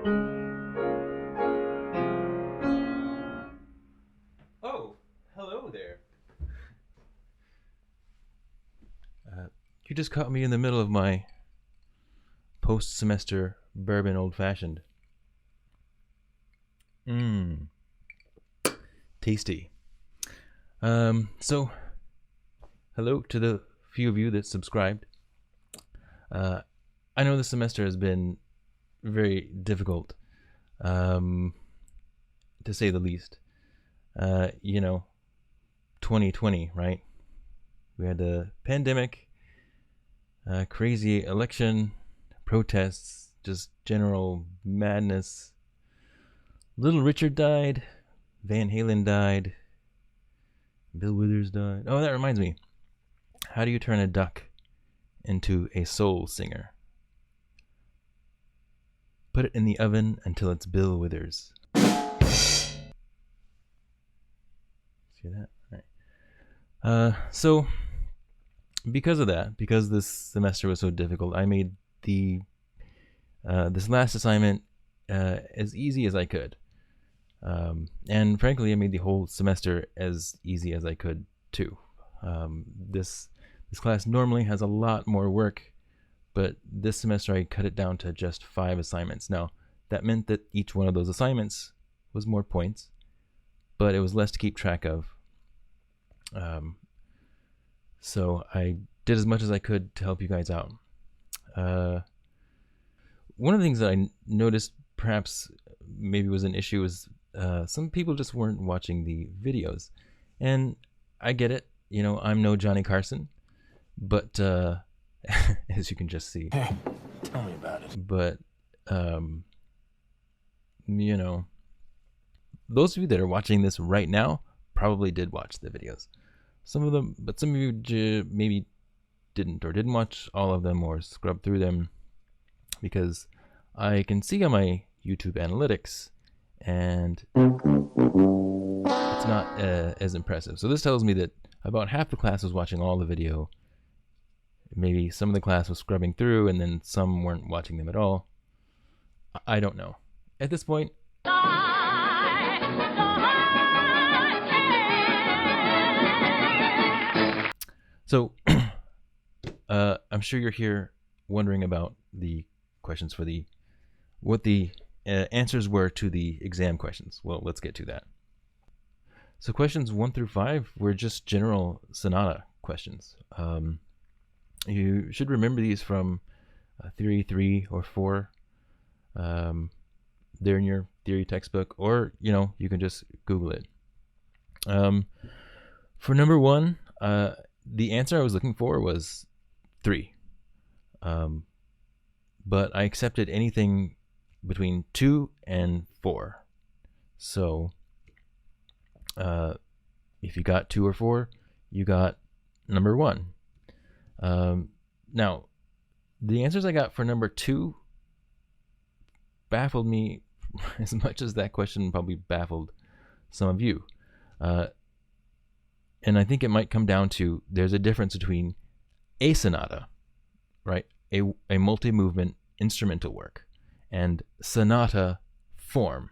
Oh, hello there. You just caught me in the middle of my post-semester bourbon old-fashioned. Mmm, tasty. So, hello to the few of you that subscribed. I know this semester has been very difficult, to say the least. 2020, right? We had the pandemic, crazy election, protests, just general madness. Little Richard died, Van Halen died, Bill Withers died. Oh, that reminds me. How do you turn a duck into a soul singer? Put it in the oven until it's Bill Withers. See that? All right. So because of that, because this semester was so difficult, I made the this last assignment as easy as I could. And frankly, I made the whole semester as easy as I could too. This class normally has a lot more work, but this semester I cut it down to just 5 assignments. Now, that meant that each one of those assignments was more points, but it was less to keep track of. So I did as much as I could to help you guys out. One of the things that I noticed perhaps maybe was an issue was some people just weren't watching the videos. And I get it, I'm no Johnny Carson, but as you can just see. Hey, tell me about it. But, those of you that are watching this right now probably did watch the videos. Some of them, but some of you maybe didn't, or didn't watch all of them, or scrub through them, because I can see on my YouTube analytics, and it's not as impressive. So this tells me that about half the class was watching all the video. Maybe some of the class was scrubbing through, and then some weren't watching them at all. I don't know. At this point, so I'm sure you're here wondering about the questions for what the answers were to the exam questions. Well, let's get to that. So questions 1 through 5 were just general sonata questions. You should remember these from Theory 3 or 4. They're in your theory textbook, or you can just Google it. For number 1, the answer I was looking for was 3. But I accepted anything between 2 and 4. So if you got 2 or 4, you got number 1. Now, the answers I got for number 2 baffled me as much as that question probably baffled some of you. And I think it might come down to there's a difference between a sonata, right? A multi-movement instrumental work, and sonata form,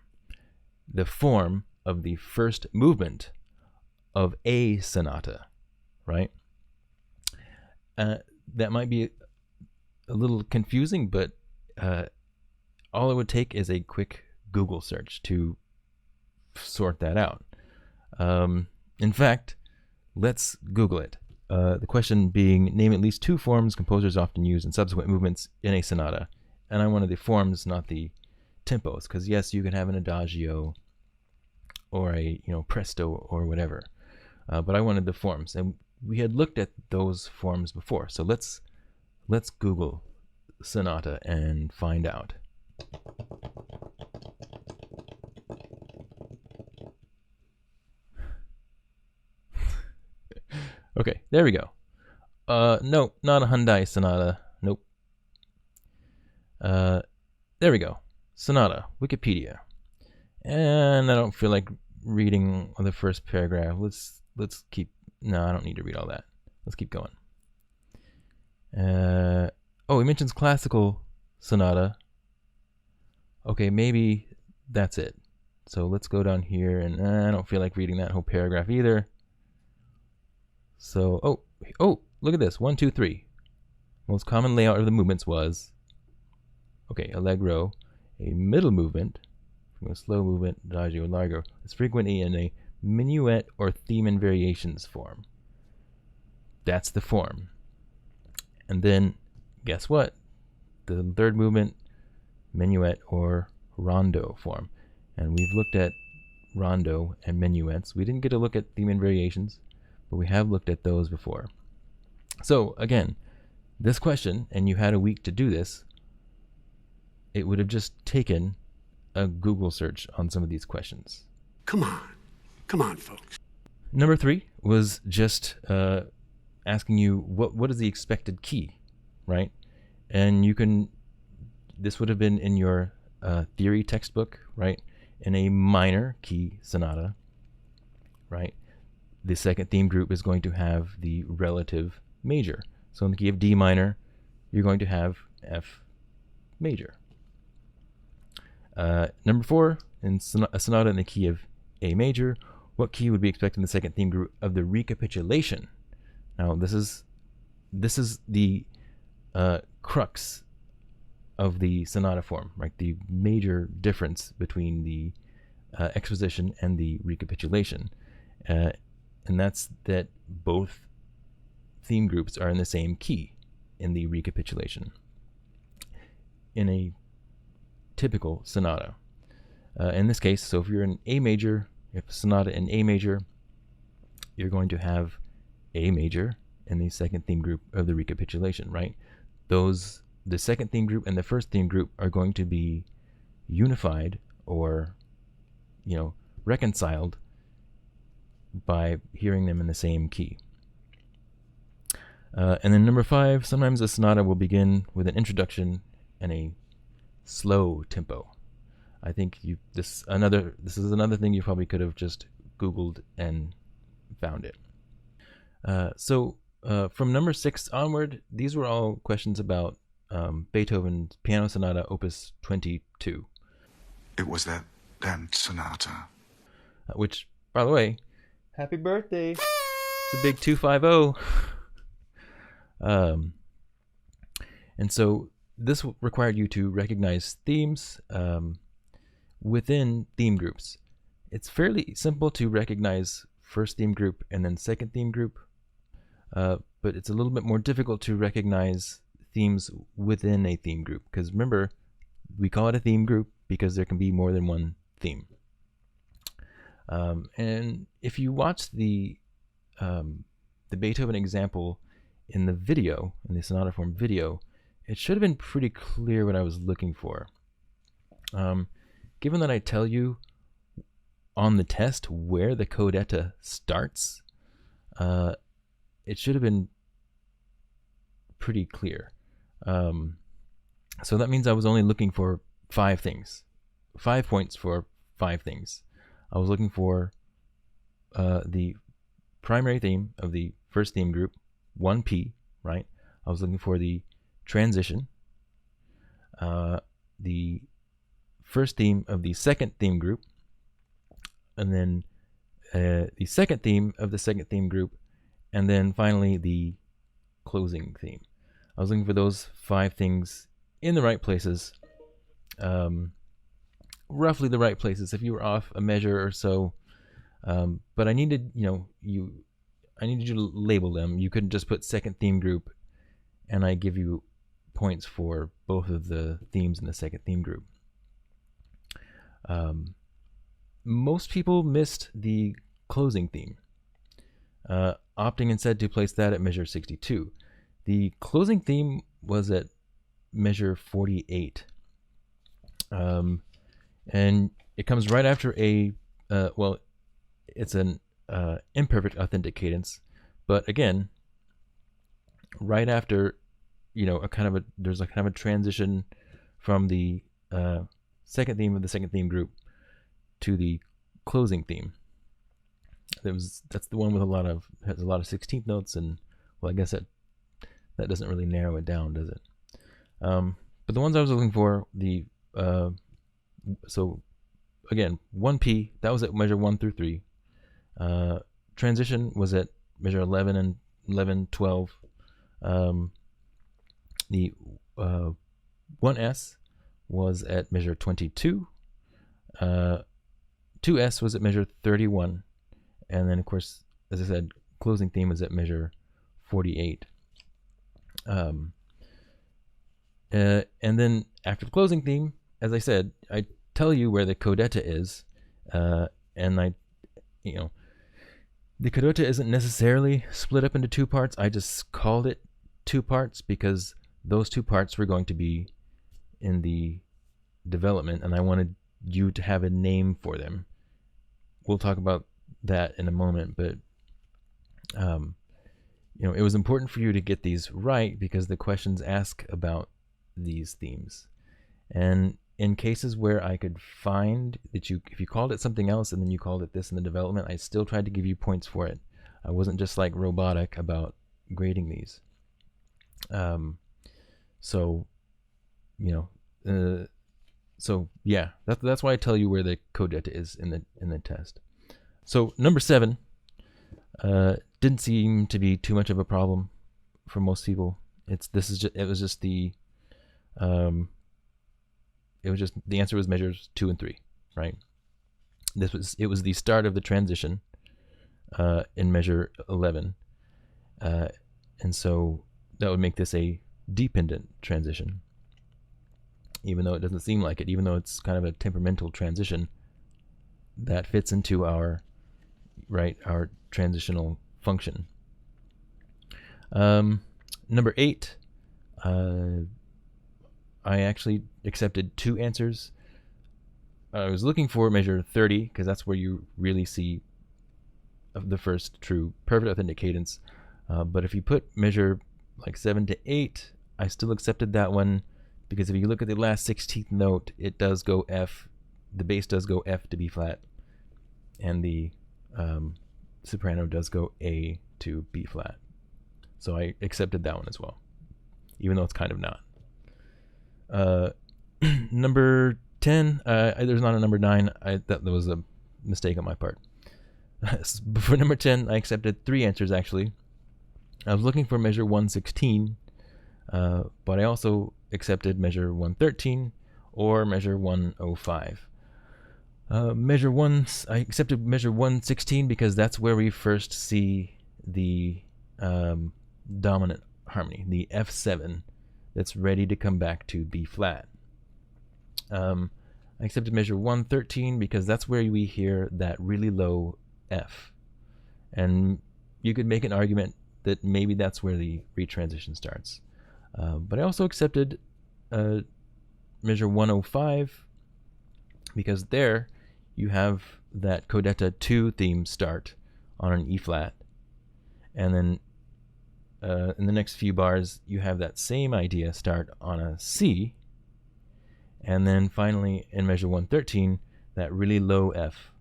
the form of the first movement of a sonata, right? That might be a little confusing, but all it would take is a quick Google search to sort that out. In fact, let's Google it. The question being, name at least 2 forms composers often use in subsequent movements in a sonata. And I wanted the forms, not the tempos, because yes, you can have an adagio or a presto or whatever, but I wanted the forms, and we had looked at those forms before. So let's Google sonata and find out. Okay, there we go. No, not a Hyundai Sonata. Nope. There we go. Sonata, Wikipedia. And I don't feel like reading the first paragraph. Let's keep. No, I don't need to read all that. Let's keep going. Oh, he mentions classical sonata okay, maybe that's it. So let's go down here, and I don't feel like reading that whole paragraph either. So, oh, look at this. 1, 2, 3. Most common layout of the movements was, okay, allegro, a middle movement, from a slow movement, adagio, largo. It's frequently in a minuet or theme and variations form. That's the form. And then, guess what? The third movement, minuet or rondo form. And we've looked at rondo and minuets. We didn't get to look at theme and variations, but we have looked at those before. So again, this question, and you had a week to do this, it would have just taken a Google search on some of these questions. Come on, folks. Number 3 was just asking you what is the expected key, right? And you can, this would have been in your theory textbook, right? In a minor key sonata, right? The second theme group is going to have the relative major. So in the key of D minor, you're going to have F major. Number 4, in a sonata in the key of A major, what key would be expected in the second theme group of the recapitulation? Now this is the crux of the sonata form, right? The major difference between the exposition and the recapitulation, and that's that both theme groups are in the same key in the recapitulation. In a typical sonata, in this case, so if you're in A major, you have a sonata in A major, you're going to have A major in the second theme group of the recapitulation, right? The second theme group and the first theme group are going to be unified or, reconciled by hearing them in the same key. And then number 5, sometimes a sonata will begin with an introduction and a slow tempo. I think this is another thing you probably could have just Googled and found it. So from number 6 onward, these were all questions about Beethoven's Piano Sonata Opus 22. It was that damned sonata. Which, by the way, happy birthday! It's a big 250. And so this required you to recognize themes within theme groups. It's fairly simple to recognize first theme group and then second theme group, but it's a little bit more difficult to recognize themes within a theme group, because remember, we call it a theme group because there can be more than one theme. And if you watch the Beethoven example in the video, in the sonata form video, it should have been pretty clear what I was looking for. Given that I tell you on the test where the codetta starts, it should have been pretty clear. So that means I was only looking for 5 things, 5 points for 5 things. I was looking for the primary theme of the first theme group, 1P, right? I was looking for the transition, the first theme of the second theme group, and then the second theme of the second theme group, and then finally the closing theme. I was looking for those 5 things in the right places, roughly the right places. If you were off a measure or so, but I needed, I needed you to label them. You couldn't just put second theme group and I give you points for both of the themes in the second theme group. Most people missed the closing theme, opting instead to place that at measure 62. The closing theme was at measure 48. And it comes right after it's an imperfect authentic cadence, but again, right after, there's a kind of a transition from the second theme of the second theme group to the closing theme. That's the one with has a lot of 16th notes, and well, I guess that doesn't really narrow it down, does it? But the ones I was looking for, the So again, 1P, that was at measure 1 through 3. Transition was at measure 11 and 11, 12. The 1S was at measure 22. 2S was at measure 31. And then, of course, as I said, closing theme was at measure 48. And then after the closing theme, as I said, I tell you where the codetta is, and the codetta isn't necessarily split up into two parts. I just called it two parts because those two parts were going to be in the development, and I wanted you to have a name for them. We'll talk about that in a moment, but it was important for you to get these right because the questions ask about these themes. And in cases where I could find that if you called it something else and then you called it this in the development, I still tried to give you points for it. I wasn't just like robotic about grading these. That's why I tell you where the codetta is in the test. So number 7 didn't seem to be too much of a problem for most people. The answer was measures 2 and 3, right? It was the start of the transition in measure 11, and so that would make this a dependent transition, even though it doesn't seem like it. Even though it's kind of a temperamental transition that fits into our transitional function. Number 8, I actually accepted 2 answers. I was looking for measure 30 because that's where you really see the first true perfect authentic cadence. But if you put measure like 7 to 8, I still accepted that one because if you look at the last 16th note, it does go F. The bass does go F to B flat, and the soprano does go A to B flat. So I accepted that one as well, even though it's kind of not. Number 10, there's not a number 9. That was a mistake on my part. For number 10, I accepted 3 answers actually. I was looking for measure 116, but I also accepted measure 113 or measure 105. I accepted measure 116 because that's where we first see the dominant harmony, the F7 that's ready to come back to B flat. I accepted measure 113 because that's where we hear that really low F. And you could make an argument that maybe that's where the retransition starts. But I also accepted measure 105 because there you have that codetta 2 theme start on an E flat. And then in the next few bars, you have that same idea start on a C. And then finally, in measure 113, that really low F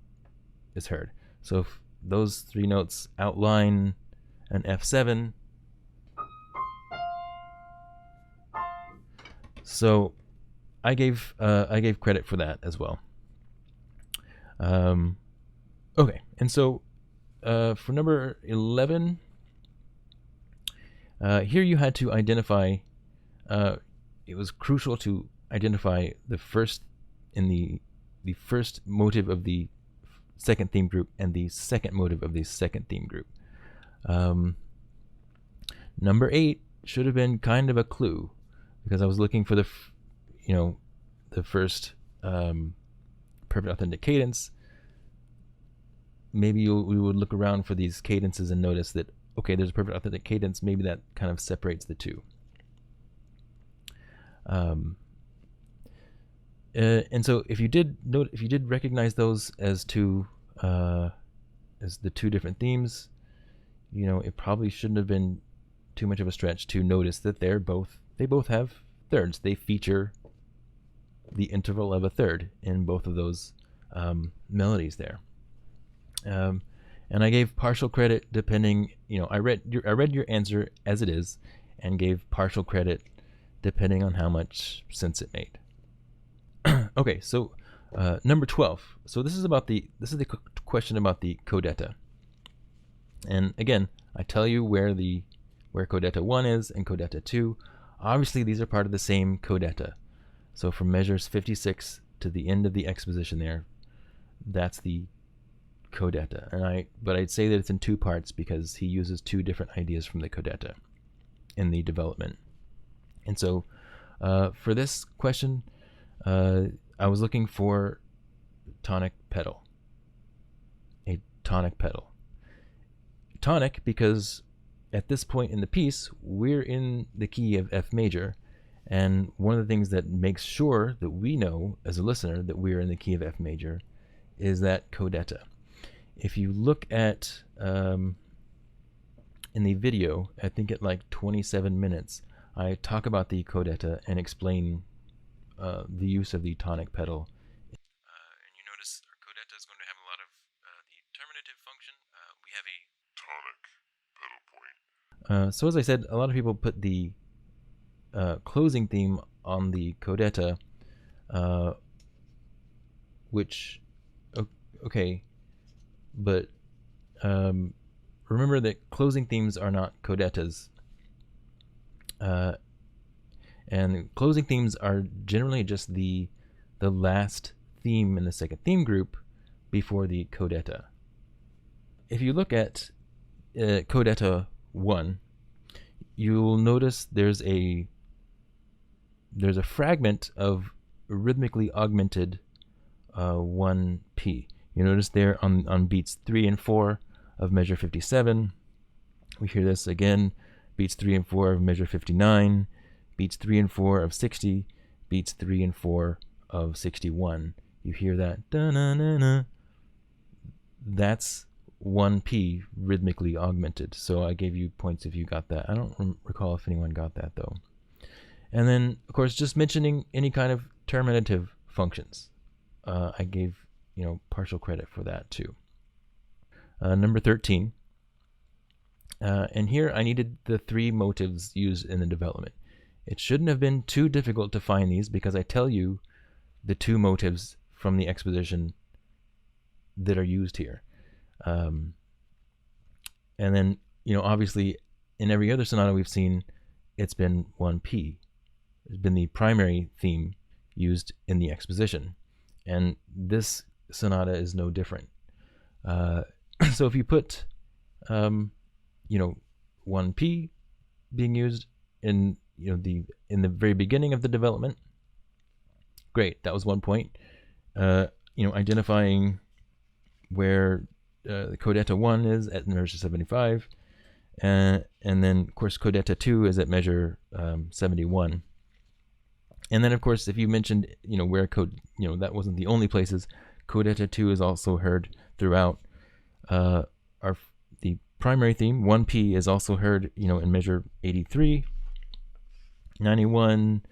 is heard. So if those 3 notes outline an F7. So I gave credit for that as well. Okay, and so for number 11, here you had to identify. It was crucial to identify the first motive of the second theme group and the second motive of the second theme group. Number 8 should have been kind of a clue because I was looking for the first perfect authentic cadence. Maybe we would look around for these cadences and notice that, okay, there's a perfect authentic cadence. Maybe that kind of separates the two. And so if you did recognize those as the two different themes, it probably shouldn't have been too much of a stretch to notice that they both have thirds. They feature the interval of a third in both of those melodies there. And I gave partial credit depending, I read your answer as it is and gave partial credit depending on how much sense it made. Okay, so Number 12. So this is the question about the codetta. And again, I tell you where codetta 1 is and codetta 2. Obviously, these are part of the same codetta. So from measures 56 to the end of the exposition there, that's the codetta. But I'd say that it's in two parts because he uses two different ideas from the codetta in the development. And so for this question, I was looking for tonic pedal. A tonic pedal. Tonic because at this point in the piece, we're in the key of F major. And one of the things that makes sure that we know as a listener that we're in the key of F major is that codetta. If you look at in the video, I think at like 27 minutes, I talk about the codetta and explain the use of the tonic pedal. And you notice our codetta is going to have a lot of the terminative function. We have a tonic pedal point. So as I said, a lot of people put the closing theme on the codetta, which, okay, but remember that closing themes are not codettas. And closing themes are generally just the last theme in the second theme group before the codetta. If you look at codetta 1, you'll notice there's a fragment of rhythmically augmented 1p. You notice there on beats 3 and 4 of measure 57. We hear this again, beats 3 and 4 of measure 59, beats 3 and 4 of 60, beats 3 and 4 of 61. You hear that, da-na-na-na. That's 1p rhythmically augmented. So I gave you points if you got that. I don't recall if anyone got that though. And then, of course, just mentioning any kind of terminative functions. I gave, partial credit for that too. Number 13. And here I needed the 3 motives used in the development. It shouldn't have been too difficult to find these because I tell you the 2 motives from the exposition that are used here. And then, obviously in every other sonata we've seen, it's been 1p. It's been the primary theme used in the exposition. And this sonata is no different. So if you put, 1p being used in, in the very beginning of the development, great, that was 1 point. Identifying where the codetta 1 is at measure 75, and then of course codetta 2 is at measure 71. And then of course if you mentioned where that wasn't the only places, codetta 2 is also heard throughout. The primary theme 1p is also heard in measure 83, 91,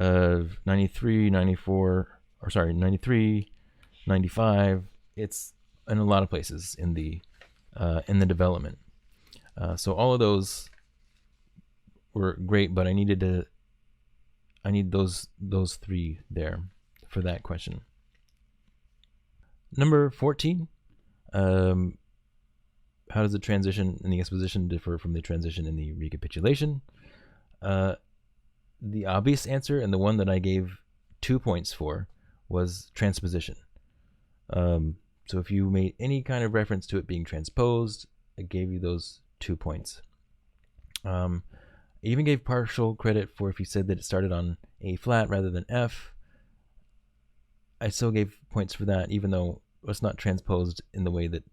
93, 94, or sorry, 93, 95. It's in a lot of places in the development. So all of those were great, but I need those 3 there for that question. Number 14. How does the transition in the exposition differ from the transition in the recapitulation? The obvious answer, and the one that I gave 2 points for, was transposition. So if you made any kind of reference to it being transposed, I gave you those 2 points. I even gave partial credit for if you said that it started on A flat rather than F. I still gave points for that, even though it's not transposed in the way that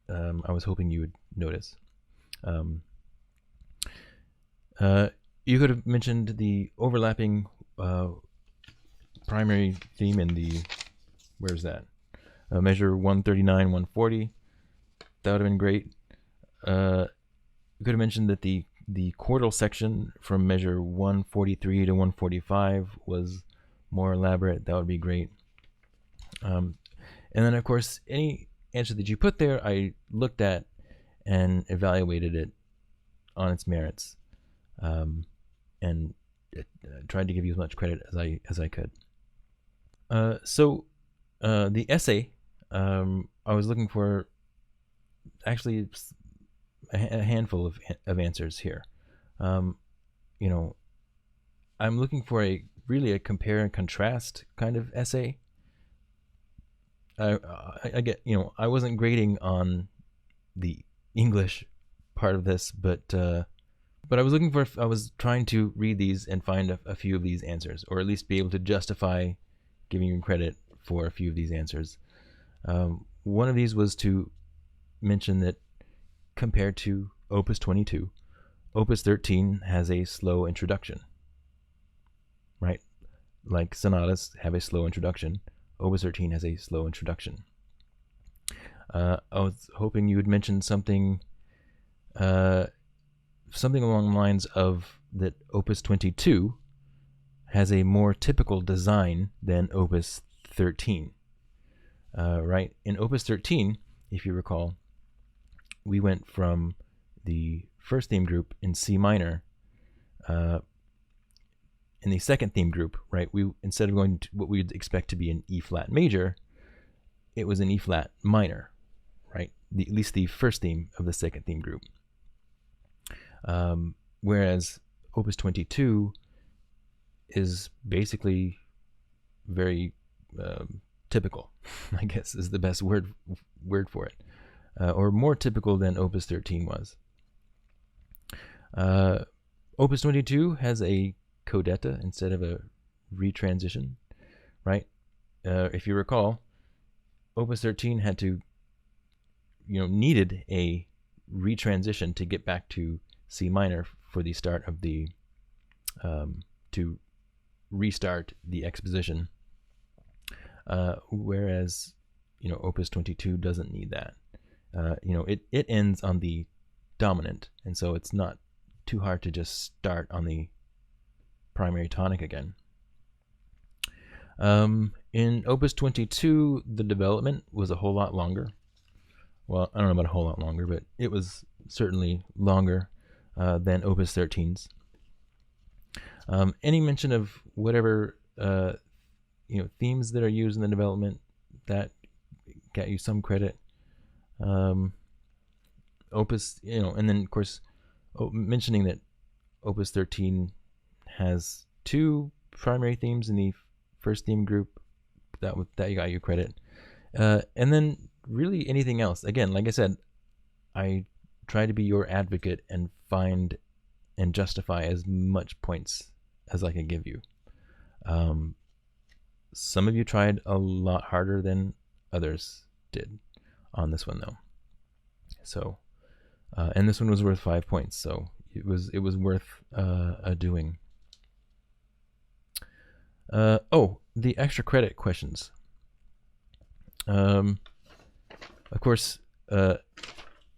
I was hoping you would notice. You could have mentioned the overlapping primary theme in the, where's that? Measure 139, 140. That would have been great. You could have mentioned that the chordal section from measure 143 to 145 was more elaborate. That would be great. And then, of course, any answer that you put there, I looked at and evaluated it on its merits, and tried to give you as much credit as I could. The essay, I was looking for actually a handful of answers here. You know, I'm looking for a compare and contrast kind of essay. I get, I wasn't grading on the English part of this, but I was trying to read these and find a few of these answers, or at least be able to justify giving you credit for a few of these answers. One of these was to mention that compared to Opus 22, Opus 13 has a slow introduction, right? Like sonatas have a slow introduction, Opus 13 has a slow introduction. I was hoping you would mention something along the lines of that Opus 22 has a more typical design than Opus 13. Right? In Opus 13, if you recall, we went from the first theme group in C minor. In the second theme group, right, we, instead of going to what we'd expect to be an E flat major, it was an E flat minor, right? At least the first theme of the second theme group. Whereas Opus 22 is basically very typical, I guess is the best word for it, or more typical than Opus 13 was. Opus 22 has a codetta instead of a retransition, right? If you recall, Opus 13 had to, needed a retransition to get back to C minor for the start of the, to restart the exposition. Whereas, Opus 22 doesn't need that. It ends on the dominant, and so it's not too hard to just start on the primary tonic again. In Opus 22, the development was a whole lot longer. Well, I don't know about a whole lot longer, but it was certainly longer than Opus 13's. Any mention of whatever themes that are used in the development that got you some credit. Opus, and then of course mentioning that Opus 13 has two primary themes in the first theme group, that got you credit. And then really anything else, again, like I said, I try to be your advocate and find and justify as much points as I can give you. Some of you tried a lot harder than others did on this one, though. So, and this one was worth 5 points, so it was worth a doing. The extra credit questions. Of course, how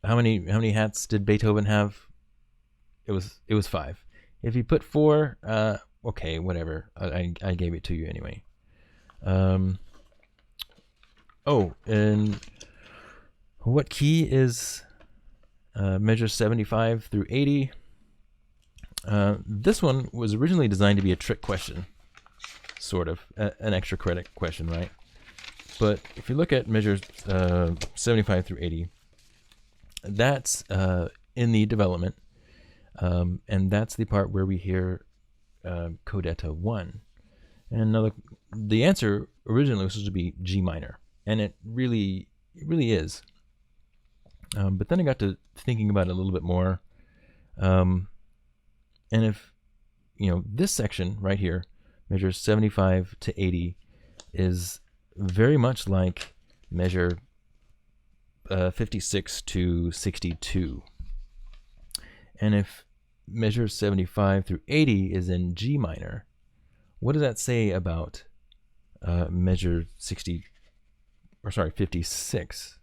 many hats did Beethoven have? It was 5. If you put 4, okay, whatever. I gave it to you anyway. And what key is measures 75 through 80? This one was originally designed to be a trick question, sort of an extra credit question, right? But if you look at measures 75 through 80, that's in the development, and that's the part where we hear codetta 1. And now the answer originally was supposed to be G minor, and it really is. But then I got to thinking about it a little bit more, and if this section right here, measures 75 to 80, is very much like measure 56 to 62, and if measure 75 through 80 is in G minor, what does that say about measure 56,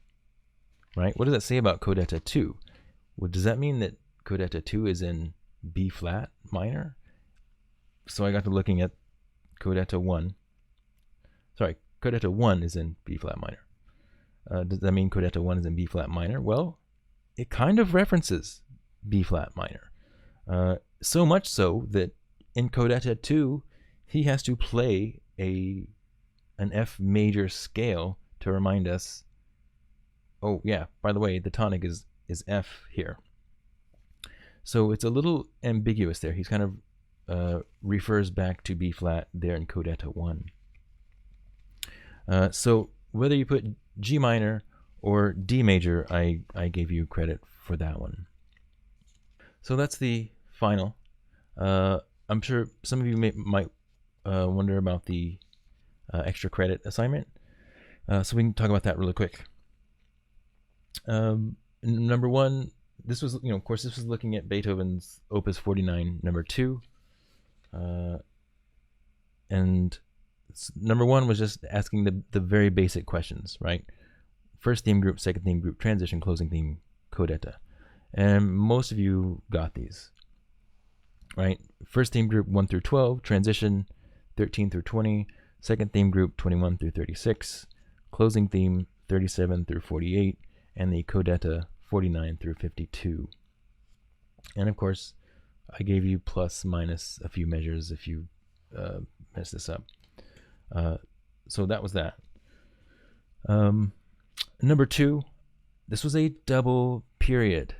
right? What does that say about codetta 2? Well, does that mean that codetta 2 is in B flat minor? So I got to looking at codetta 1. Sorry, codetta 1 is in B flat minor. Does that mean codetta 1 is in B flat minor? Well, it kind of references B flat minor. So much so that in codetta 2, he has to play a an F major scale to remind us, oh yeah, by the way, the tonic is F here. So it's a little ambiguous there. He's kind of refers back to B flat there in codetta 1. So whether you put G minor or D major, I gave you credit for that one. So that's the final. I'm sure some of you might wonder about the extra credit assignment. So we can talk about that really quick. Number one, this was, of course, this was looking at Beethoven's Opus 49, number 2. And number one was just asking the very basic questions, right? First theme group, second theme group, transition, closing theme, codetta. And most of you got these, right? First theme group 1 through 12, transition 13 through 20, second theme group 21 through 36, closing theme 37 through 48, and the codetta 49 through 52. And of course, I gave you plus minus a few measures if you mess this up. So that was that. Number 2, this was a double period.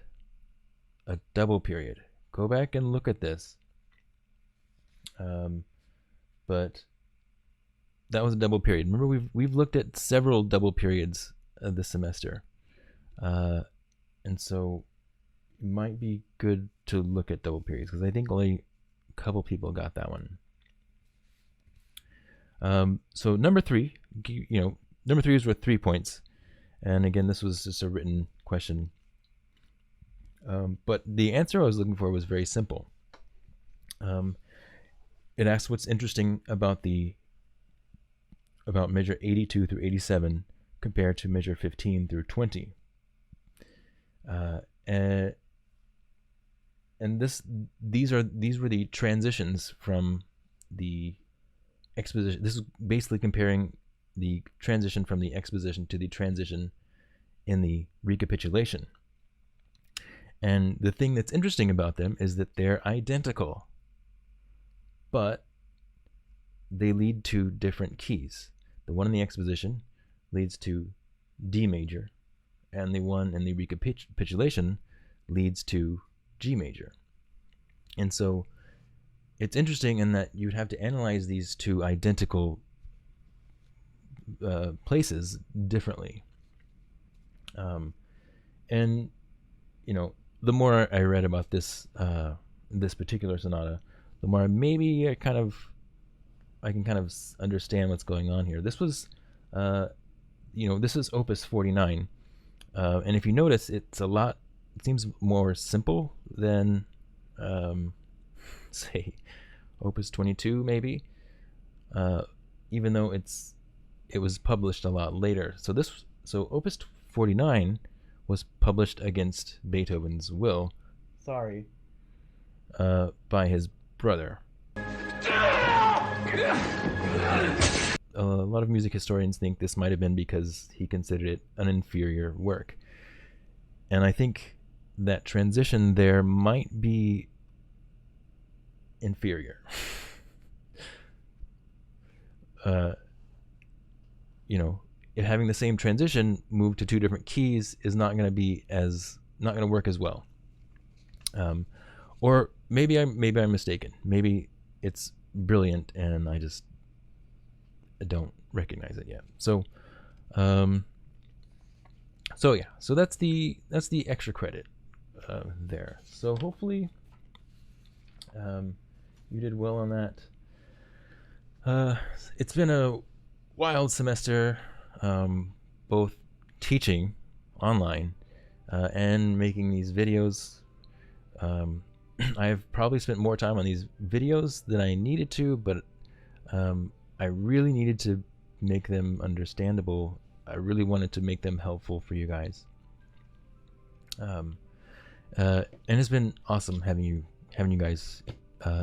A double period. Go back and look at this. But that was a double period. Remember, we've looked at several double periods this semester, and so it might be good to look at double periods because I think only a couple people got that one. So number 3, number 3 is worth 3 points, and again, this was just a written question. But the answer I was looking for was very simple. It asks what's interesting about measure 82 through 87 compared to measure 15 through 20. And these were the transitions from the exposition. This is basically comparing the transition from the exposition to the transition in the recapitulation. And the thing that's interesting about them is that they're identical, but they lead to different keys. The one in the exposition leads to D major, and the one in the recapitulation leads to G major. And so it's interesting in that you'd have to analyze these two identical places differently. And the more I read about this this particular sonata, the more maybe I can kind of understand what's going on here. This was this is Opus 49, and if you notice, it seems more simple than say Opus 22 maybe, even though it was published a lot later. So Opus 49 was published against Beethoven's will, by his brother. A lot of music historians think this might have been because he considered it an inferior work. And I think that transition there might be inferior. It having the same transition moved to two different keys is not going to work as well. Or maybe I'm mistaken. Maybe it's brilliant and I just don't recognize it yet. So that's the extra credit there. So hopefully you did well on that. It's been a wild semester, both teaching online and making these videos. I've probably spent more time on these videos than I needed to, but I really needed to make them understandable. I really wanted to make them helpful for you guys. And it's been awesome having you guys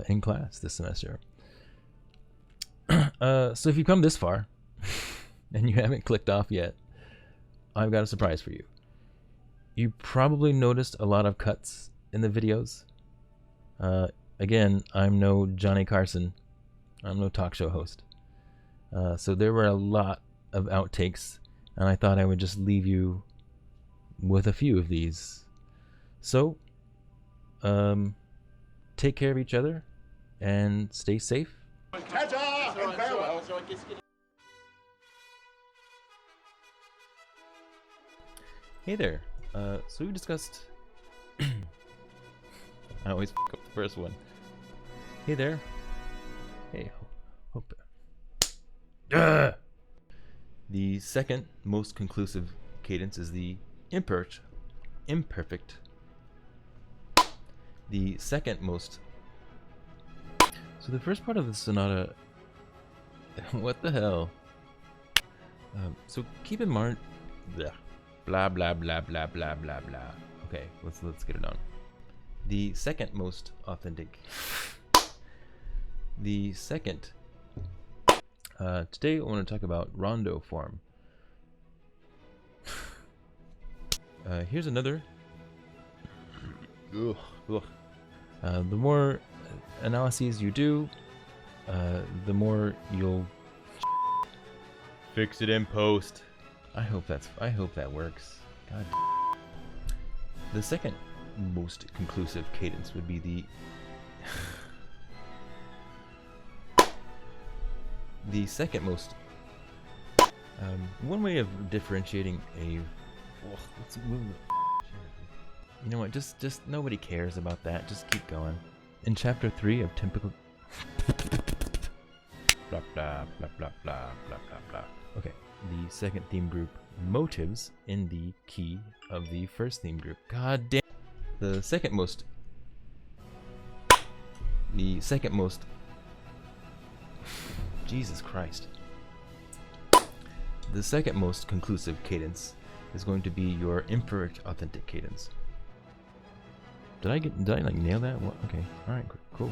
in class this semester. So if you've come this far and you haven't clicked off yet, I've got a surprise for you. You probably noticed a lot of cuts in the videos. Again, I'm no Johnny Carson. I'm no talk show host. So there were a lot of outtakes, and I thought I would just leave you with a few of these. So, take care of each other and stay safe. Hey there. So we discussed. I always f up the first one. Hey there. Hey, hope. The second most conclusive cadence is the imperfect. The second most. So the first part of the sonata. What the hell? So keep in mind. Blah blah blah blah blah blah blah. Okay, let's get it on. The second most authentic. The second. Today I want to talk about rondo form. Here's another. The more analyses you do, the more you'll fix it in post. I hope that works. God. The second most conclusive cadence would be the the second most. One way of differentiating a. Let's move. You know what? Just nobody cares about that. Just keep going. In chapter 3 of typical. Blah blah blah blah blah blah blah blah. Okay. The second theme group, motives, in the key of the first theme group. God damn. The second most. Jesus Christ. The second most conclusive cadence is going to be your imperfect authentic cadence. Did I like nail that? What? Okay. All right. Cool.